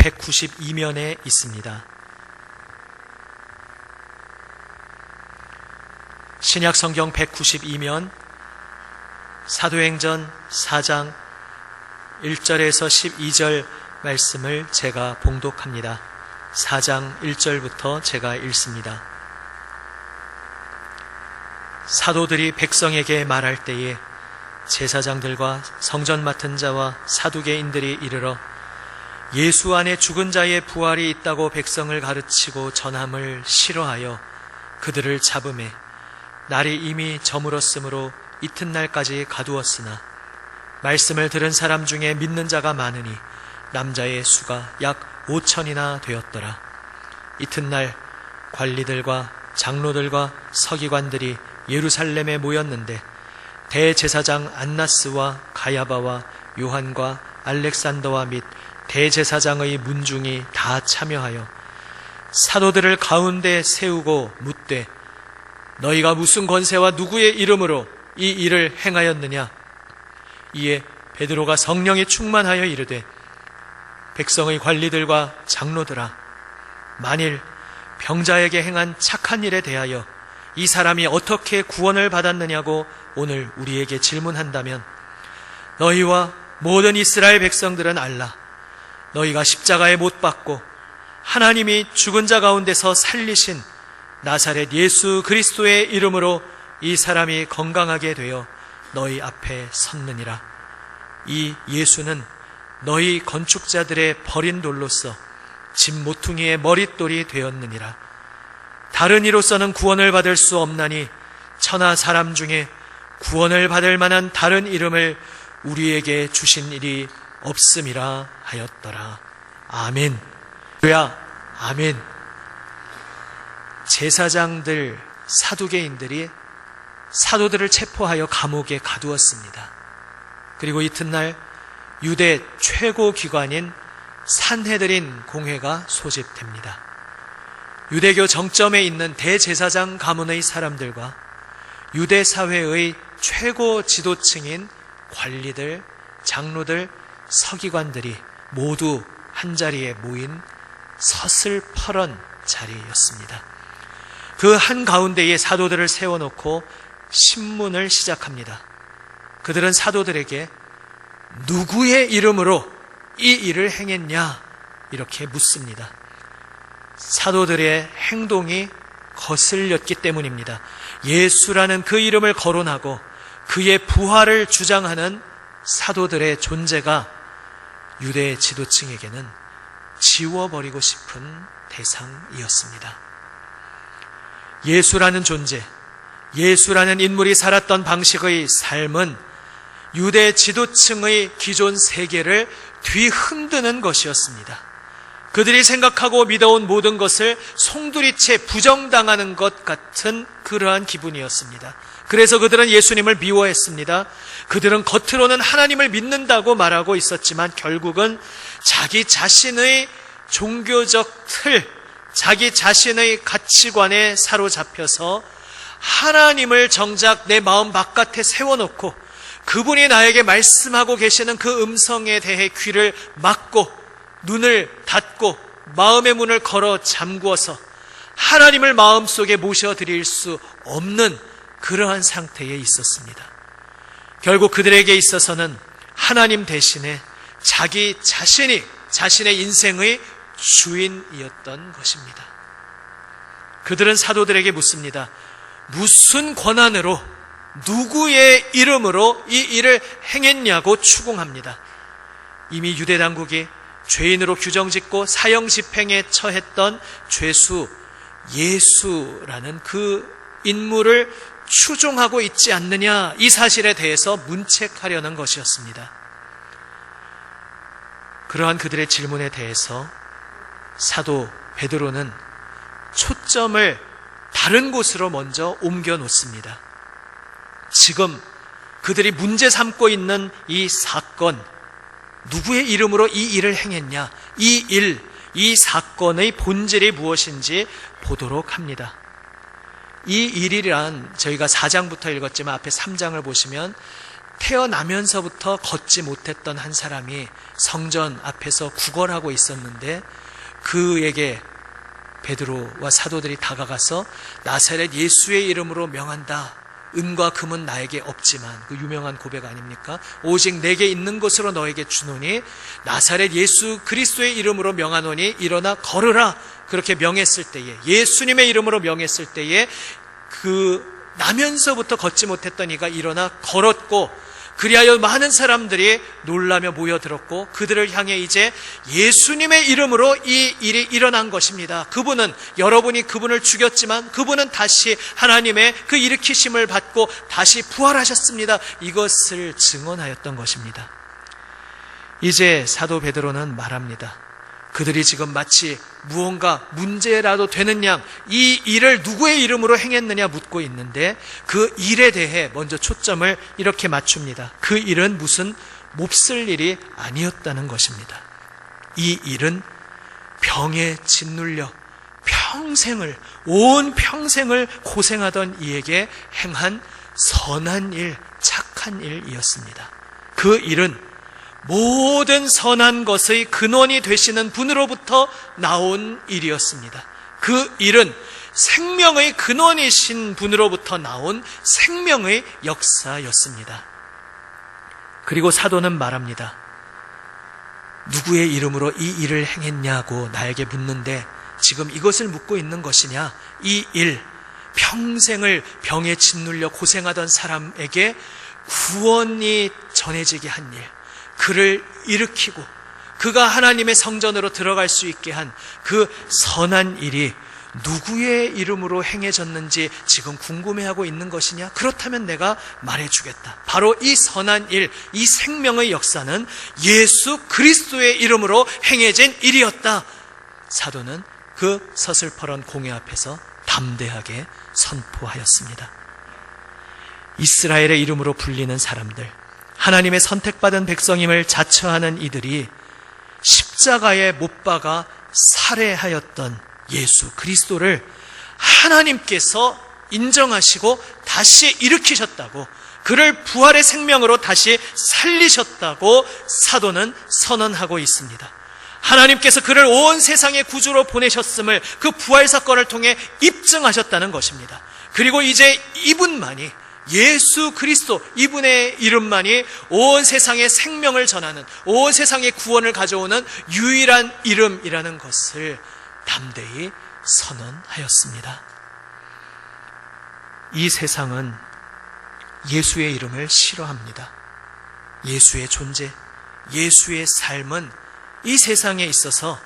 192면에 있습니다. 신약 성경 192면 사도행전 4장 1절에서 12절 말씀을 제가 봉독합니다. 4장 1절부터 제가 읽습니다. 사도들이 백성에게 말할 때에 제사장들과 성전 맡은 자와 사두개인들이 이르러 예수 안에 죽은 자의 부활이 있다고 백성을 가르치고 전함을 싫어하여 그들을 잡음에 날이 이미 저물었으므로 이튿날까지 가두었으나 말씀을 들은 사람 중에 믿는 자가 많으니 남자의 수가 약 5천이나 되었더라. 이튿날 관리들과 장로들과 서기관들이 예루살렘에 모였는데 대제사장 안나스와 가야바와 요한과 알렉산더와 및 대제사장의 문중이 다 참여하여 사도들을 가운데 세우고 묻되 너희가 무슨 권세와 누구의 이름으로 이 일을 행하였느냐? 이에 베드로가 성령에 충만하여 이르되 백성의 관리들과 장로들아, 만일 병자에게 행한 착한 일에 대하여 이 사람이 어떻게 구원을 받았느냐고 오늘 우리에게 질문한다면 너희와 모든 이스라엘 백성들은 알라. 너희가 십자가에 못 박고 하나님이 죽은 자 가운데서 살리신 나사렛 예수 그리스도의 이름으로 이 사람이 건강하게 되어 너희 앞에 섰느니라. 이 예수는 너희 건축자들의 버린 돌로서 집 모퉁이의 머릿돌이 되었느니라. 다른 이로서는 구원을 받을 수 없나니 천하 사람 중에 구원을 받을 만한 다른 이름을 우리에게 주신 일이 없음이라 하였더라. 아멘. 할렐루야. 아멘. 제사장들, 사두개인들이 사도들을 체포하여 감옥에 가두었습니다. 그리고 이튿날 유대 최고 기관인 산헤드린 공회가 소집됩니다. 유대교 정점에 있는 대제사장 가문의 사람들과 유대 사회의 최고 지도층인 관리들, 장로들, 서기관들이 모두 한자리에 모인 서슬퍼런 자리였습니다. 그 한가운데에 사도들을 세워놓고 신문을 시작합니다. 그들은 사도들에게 누구의 이름으로 이 일을 행했냐? 이렇게 묻습니다. 사도들의 행동이 거슬렸기 때문입니다. 예수라는 그 이름을 거론하고 그의 부활을 주장하는 사도들의 존재가 유대 지도층에게는 지워버리고 싶은 대상이었습니다. 예수라는 존재, 예수라는 인물이 살았던 방식의 삶은 유대 지도층의 기존 세계를 뒤흔드는 것이었습니다. 그들이 생각하고 믿어온 모든 것을 송두리째 부정당하는 것 같은 그러한 기분이었습니다. 그래서 그들은 예수님을 미워했습니다. 그들은 겉으로는 하나님을 믿는다고 말하고 있었지만 결국은 자기 자신의 종교적 틀, 자기 자신의 가치관에 사로잡혀서 하나님을 정작 내 마음 바깥에 세워놓고 그분이 나에게 말씀하고 계시는 그 음성에 대해 귀를 막고 눈을 닫고 마음의 문을 걸어 잠궈서 하나님을 마음속에 모셔드릴 수 없는 그러한 상태에 있었습니다. 결국 그들에게 있어서는 하나님 대신에 자기 자신이 자신의 인생의 주인이었던 것입니다. 그들은 사도들에게 묻습니다. 무슨 권한으로 누구의 이름으로 이 일을 행했냐고 추궁합니다. 이미 유대 당국이 죄인으로 규정짓고 사형 집행에 처했던 죄수 예수라는 그 인물을 추종하고 있지 않느냐, 이 사실에 대해서 문책하려는 것이었습니다. 그러한 그들의 질문에 대해서 사도 베드로는 초점을 다른 곳으로 먼저 옮겨 놓습니다. 지금 그들이 문제 삼고 있는 이 사건, 누구의 이름으로 이 일을 행했냐, 이 사건의 본질이 무엇인지 보도록 합니다. 이 일이란 저희가 4장부터 읽었지만 앞에 3장을 보시면 태어나면서부터 걷지 못했던 한 사람이 성전 앞에서 구걸하고 있었는데 그에게 베드로와 사도들이 다가가서 나사렛 예수의 이름으로 명한다. 은과 금은 나에게 없지만, 그 유명한 고백 아닙니까? 오직 내게 있는 것으로 너에게 주노니 나사렛 예수 그리스도의 이름으로 명하노니 일어나 걸으라. 그렇게 명했을 때에, 예수님의 이름으로 명했을 때에 나면서부터 걷지 못했던 이가 일어나 걸었고, 그리하여 많은 사람들이 놀라며 모여들었고 그들을 향해 이제 예수님의 이름으로 이 일이 일어난 것입니다. 그분은, 여러분이 그분을 죽였지만 그분은 다시 하나님의 그 일으키심을 받고 다시 부활하셨습니다. 이것을 증언하였던 것입니다. 이제 사도 베드로는 말합니다. 그들이 지금 마치 무언가 문제라도 되는 양 이 일을 누구의 이름으로 행했느냐 묻고 있는데 그 일에 대해 먼저 초점을 이렇게 맞춥니다. 그 일은 무슨 몹쓸 일이 아니었다는 것입니다. 이 일은 병에 짓눌려 온 평생을 고생하던 이에게 행한 선한 일, 착한 일이었습니다. 그 일은 모든 선한 것의 근원이 되시는 분으로부터 나온 일이었습니다. 그 일은 생명의 근원이신 분으로부터 나온 생명의 역사였습니다. 그리고 사도는 말합니다. 누구의 이름으로 이 일을 행했냐고 나에게 묻는데 지금 이것을 묻고 있는 것이냐? 이 일, 평생을 병에 짓눌려 고생하던 사람에게 구원이 전해지게 한 일, 그를 일으키고 그가 하나님의 성전으로 들어갈 수 있게 한 그 선한 일이 누구의 이름으로 행해졌는지 지금 궁금해하고 있는 것이냐? 그렇다면 내가 말해주겠다. 바로 이 선한 일, 이 생명의 역사는 예수 그리스도의 이름으로 행해진 일이었다. 사도는 그 서슬퍼런 공회 앞에서 담대하게 선포하였습니다. 이스라엘의 이름으로 불리는 사람들, 하나님의 선택받은 백성임을 자처하는 이들이 십자가에 못 박아 살해하였던 예수 그리스도를 하나님께서 인정하시고 다시 일으키셨다고, 그를 부활의 생명으로 다시 살리셨다고 사도는 선언하고 있습니다. 하나님께서 그를 온 세상의 구주로 보내셨음을 그 부활 사건을 통해 입증하셨다는 것입니다. 그리고 이제 이분만이, 예수 그리스도, 이분의 이름만이 온 세상에 생명을 전하는, 온 세상에 구원을 가져오는 유일한 이름이라는 것을 담대히 선언하였습니다. 이 세상은 예수의 이름을 싫어합니다. 예수의 존재, 예수의 삶은 이 세상에 있어서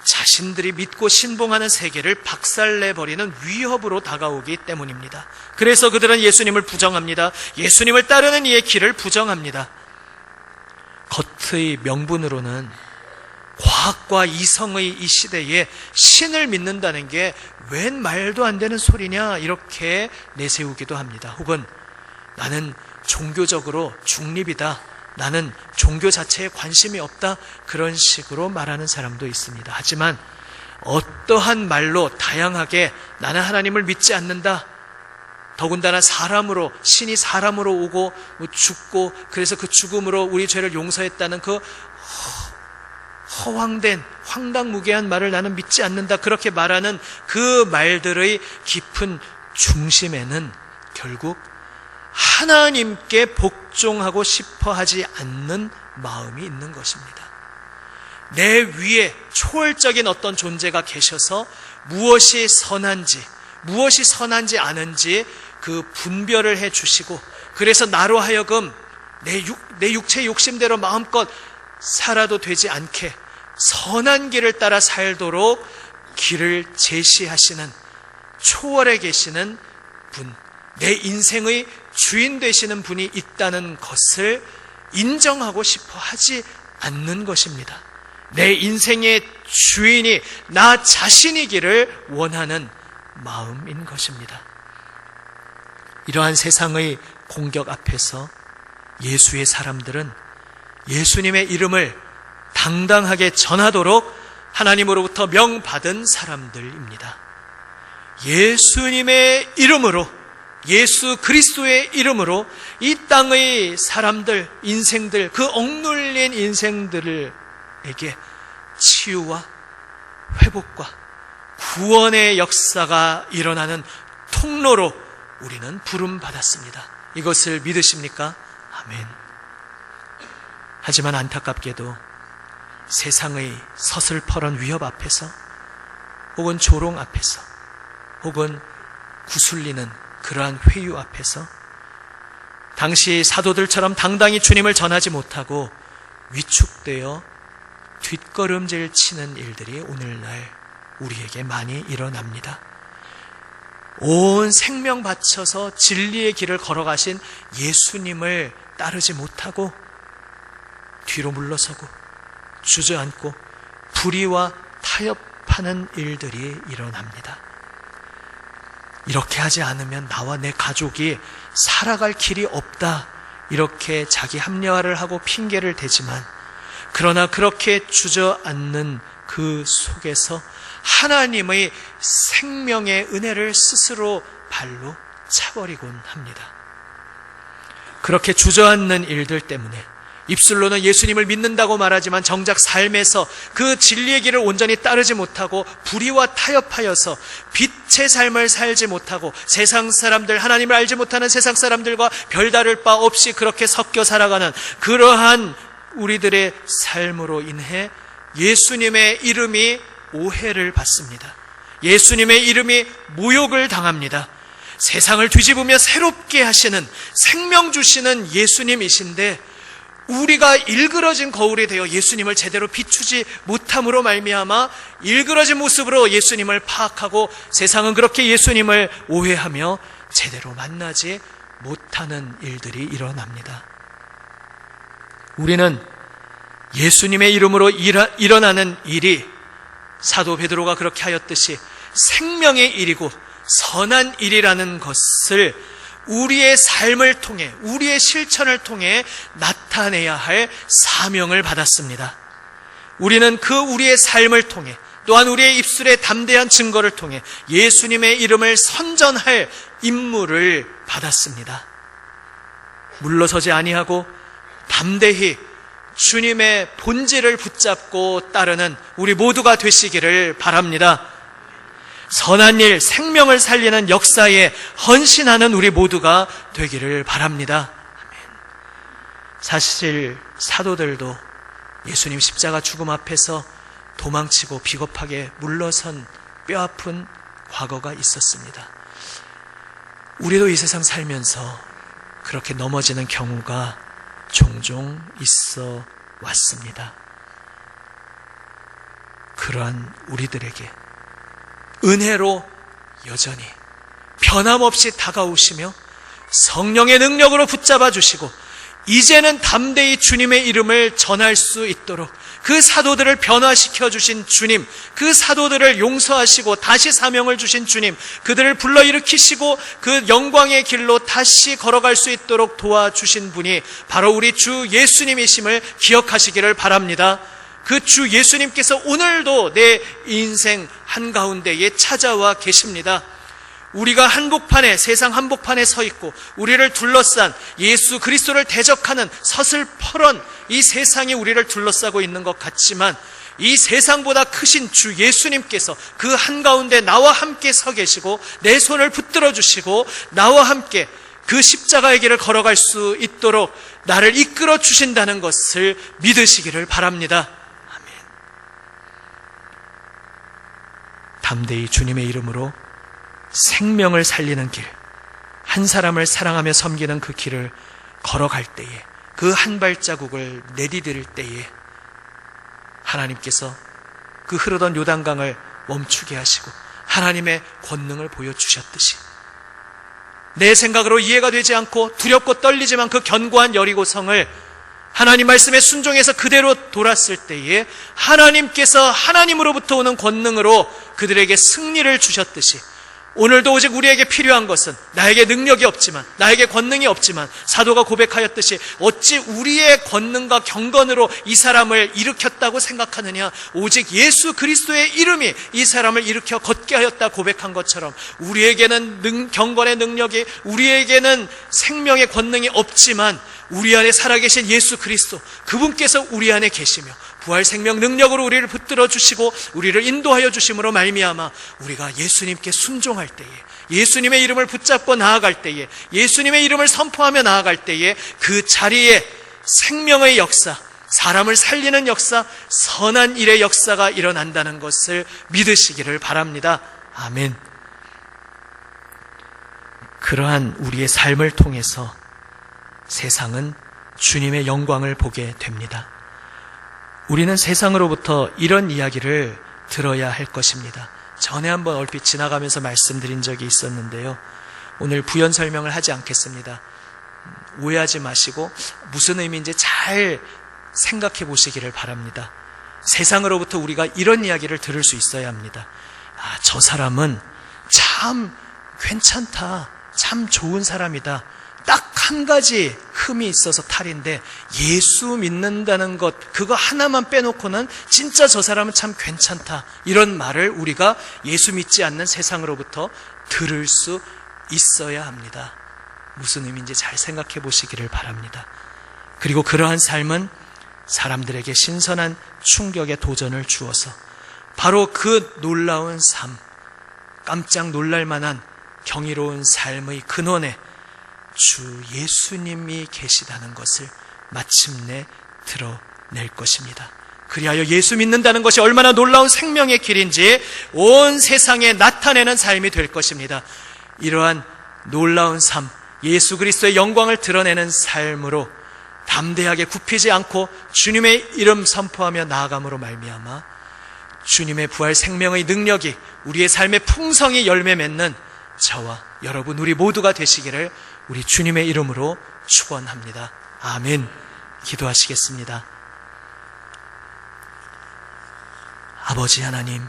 자신들이 믿고 신봉하는 세계를 박살내버리는 위협으로 다가오기 때문입니다. 그래서 그들은 예수님을 부정합니다. 예수님을 따르는 이의 길을 부정합니다. 겉의 명분으로는 과학과 이성의 이 시대에 신을 믿는다는 게 웬 말도 안 되는 소리냐, 이렇게 내세우기도 합니다. 혹은 나는 종교적으로 중립이다, 나는 종교 자체에 관심이 없다, 그런 식으로 말하는 사람도 있습니다. 하지만 어떠한 말로 다양하게 나는 하나님을 믿지 않는다, 더군다나 신이 사람으로 오고 죽고 그래서 그 죽음으로 우리 죄를 용서했다는 그 허황된 황당무계한 말을 나는 믿지 않는다, 그렇게 말하는 그 말들의 깊은 중심에는 결국 하나님께 복종하고 싶어 하지 않는 마음이 있는 것입니다. 내 위에 초월적인 어떤 존재가 계셔서 무엇이 선한지 아는지 그 분별을 해 주시고, 그래서 나로 하여금 내 육체의 욕심대로 마음껏 살아도 되지 않게 선한 길을 따라 살도록 길을 제시하시는, 초월에 계시는 분, 내 인생의 주인 되시는 분이 있다는 것을 인정하고 싶어 하지 않는 것입니다. 내 인생의 주인이 나 자신이기를 원하는 마음인 것입니다. 이러한 세상의 공격 앞에서 예수의 사람들은 예수님의 이름을 당당하게 전하도록 하나님으로부터 명받은 사람들입니다. 예수님의 이름으로 예수 그리스도의 이름으로 이 땅의 사람들, 인생들, 그 억눌린 인생들에게 치유와 회복과 구원의 역사가 일어나는 통로로 우리는 부름받았습니다. 이것을 믿으십니까? 아멘. 하지만 안타깝게도 세상의 서슬퍼런 위협 앞에서, 혹은 조롱 앞에서, 혹은 구슬리는 그러한 회유 앞에서 당시 사도들처럼 당당히 주님을 전하지 못하고 위축되어 뒷걸음질 치는 일들이 오늘날 우리에게 많이 일어납니다. 온 생명 바쳐서 진리의 길을 걸어가신 예수님을 따르지 못하고 뒤로 물러서고 주저앉고 불의와 타협하는 일들이 일어납니다. 이렇게 하지 않으면 나와 내 가족이 살아갈 길이 없다, 이렇게 자기 합리화를 하고 핑계를 대지만, 그러나 그렇게 주저앉는 그 속에서 하나님의 생명의 은혜를 스스로 발로 차버리곤 합니다. 그렇게 주저앉는 일들 때문에 입술로는 예수님을 믿는다고 말하지만 정작 삶에서 그 진리의 길을 온전히 따르지 못하고 불의와 타협하여서 빛의 삶을 살지 못하고 세상 사람들, 하나님을 알지 못하는 세상 사람들과 별다를 바 없이 그렇게 섞여 살아가는 그러한 우리들의 삶으로 인해 예수님의 이름이 오해를 받습니다. 예수님의 이름이 모욕을 당합니다. 세상을 뒤집으며 새롭게 하시는, 생명 주시는 예수님이신데 우리가 일그러진 거울이 되어 예수님을 제대로 비추지 못함으로 말미암아 일그러진 모습으로 예수님을 파악하고 세상은 그렇게 예수님을 오해하며 제대로 만나지 못하는 일들이 일어납니다. 우리는 예수님의 이름으로 일어나는 일이 사도 베드로가 그렇게 하였듯이 생명의 일이고 선한 일이라는 것을 우리의 삶을 통해, 우리의 실천을 통해 나타내야 할 사명을 받았습니다. 우리는 그 우리의 삶을 통해, 또한 우리의 입술에 담대한 증거를 통해 예수님의 이름을 선전할 임무를 받았습니다. 물러서지 아니하고 담대히 주님의 본질을 붙잡고 따르는 우리 모두가 되시기를 바랍니다. 선한 일, 생명을 살리는 역사에 헌신하는 우리 모두가 되기를 바랍니다. 사실 사도들도 예수님 십자가 죽음 앞에서 도망치고 비겁하게 물러선 뼈아픈 과거가 있었습니다. 우리도 이 세상 살면서 그렇게 넘어지는 경우가 종종 있어 왔습니다. 그러한 우리들에게 은혜로 여전히 변함없이 다가오시며 성령의 능력으로 붙잡아 주시고 이제는 담대히 주님의 이름을 전할 수 있도록 그 사도들을 변화시켜 주신 주님, 그 사도들을 용서하시고 다시 사명을 주신 주님, 그들을 불러일으키시고 그 영광의 길로 다시 걸어갈 수 있도록 도와주신 분이 바로 우리 주 예수님이심을 기억하시기를 바랍니다. 그 주 예수님께서 오늘도 내 인생 한가운데에 찾아와 계십니다. 우리가 한복판에, 세상 한복판에 서 있고 우리를 둘러싼 예수 그리스도를 대적하는 서슬퍼런 이 세상이 우리를 둘러싸고 있는 것 같지만 이 세상보다 크신 주 예수님께서 그 한가운데 나와 함께 서 계시고 내 손을 붙들어 주시고 나와 함께 그 십자가의 길을 걸어갈 수 있도록 나를 이끌어 주신다는 것을 믿으시기를 바랍니다. 아멘. 담대히 주님의 이름으로 생명을 살리는 길, 한 사람을 사랑하며 섬기는 그 길을 걸어갈 때에, 그 한 발자국을 내디딜 때에 하나님께서 그 흐르던 요단강을 멈추게 하시고 하나님의 권능을 보여주셨듯이 내 생각으로 이해가 되지 않고 두렵고 떨리지만 그 견고한 여리고성을 하나님 말씀에 순종해서 그대로 돌았을 때에 하나님께서 하나님으로부터 오는 권능으로 그들에게 승리를 주셨듯이 오늘도 오직 우리에게 필요한 것은 나에게 능력이 없지만, 나에게 권능이 없지만, 사도가 고백하였듯이 어찌 우리의 권능과 경건으로 이 사람을 일으켰다고 생각하느냐, 오직 예수 그리스도의 이름이 이 사람을 일으켜 걷게 하였다 고백한 것처럼 우리에게는 경건의 능력이, 우리에게는 생명의 권능이 없지만 우리 안에 살아계신 예수 그리스도, 그분께서 우리 안에 계시며 부활 생명 능력으로 우리를 붙들어 주시고 우리를 인도하여 주심으로 말미암아 우리가 예수님께 순종할 때에, 예수님의 이름을 붙잡고 나아갈 때에, 예수님의 이름을 선포하며 나아갈 때에 그 자리에 생명의 역사, 사람을 살리는 역사, 선한 일의 역사가 일어난다는 것을 믿으시기를 바랍니다. 아멘. 그러한 우리의 삶을 통해서 세상은 주님의 영광을 보게 됩니다. 우리는 세상으로부터 이런 이야기를 들어야 할 것입니다. 전에 한번 얼핏 지나가면서 말씀드린 적이 있었는데요. 오늘 부연 설명을 하지 않겠습니다. 오해하지 마시고 무슨 의미인지 잘 생각해 보시기를 바랍니다. 세상으로부터 우리가 이런 이야기를 들을 수 있어야 합니다. 아, 저 사람은 참 괜찮다, 참 좋은 사람이다. 딱 한 가지 흠이 있어서 탈인데 예수 믿는다는 것, 그거 하나만 빼놓고는 진짜 저 사람은 참 괜찮다, 이런 말을 우리가 예수 믿지 않는 세상으로부터 들을 수 있어야 합니다. 무슨 의미인지 잘 생각해 보시기를 바랍니다. 그리고 그러한 삶은 사람들에게 신선한 충격의 도전을 주어서 바로 그 놀라운 삶, 깜짝 놀랄 만한 경이로운 삶의 근원에 주 예수님이 계시다는 것을 마침내 드러낼 것입니다. 그리하여 예수 믿는다는 것이 얼마나 놀라운 생명의 길인지 온 세상에 나타내는 삶이 될 것입니다. 이러한 놀라운 삶, 예수 그리스도의 영광을 드러내는 삶으로 담대하게 굽히지 않고 주님의 이름 선포하며 나아감으로 말미암아 주님의 부활 생명의 능력이 우리의 삶의 풍성히 열매 맺는 저와 여러분, 우리 모두가 되시기를 우리 주님의 이름으로 축원합니다. 아멘. 기도하시겠습니다. 아버지 하나님,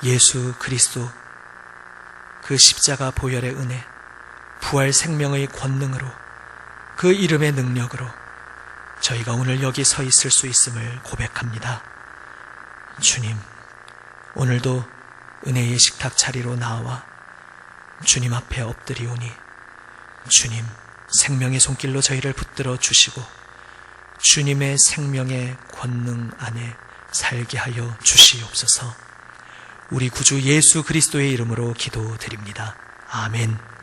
예수 그리스도 그 십자가 보혈의 은혜, 부활 생명의 권능으로, 그 이름의 능력으로 저희가 오늘 여기 서 있을 수 있음을 고백합니다. 주님, 오늘도 은혜의 식탁 자리로 나와 주님 앞에 엎드리오니 주님 생명의 손길로 저희를 붙들어 주시고 주님의 생명의 권능 안에 살게 하여 주시옵소서. 우리 구주 예수 그리스도의 이름으로 기도드립니다. 아멘.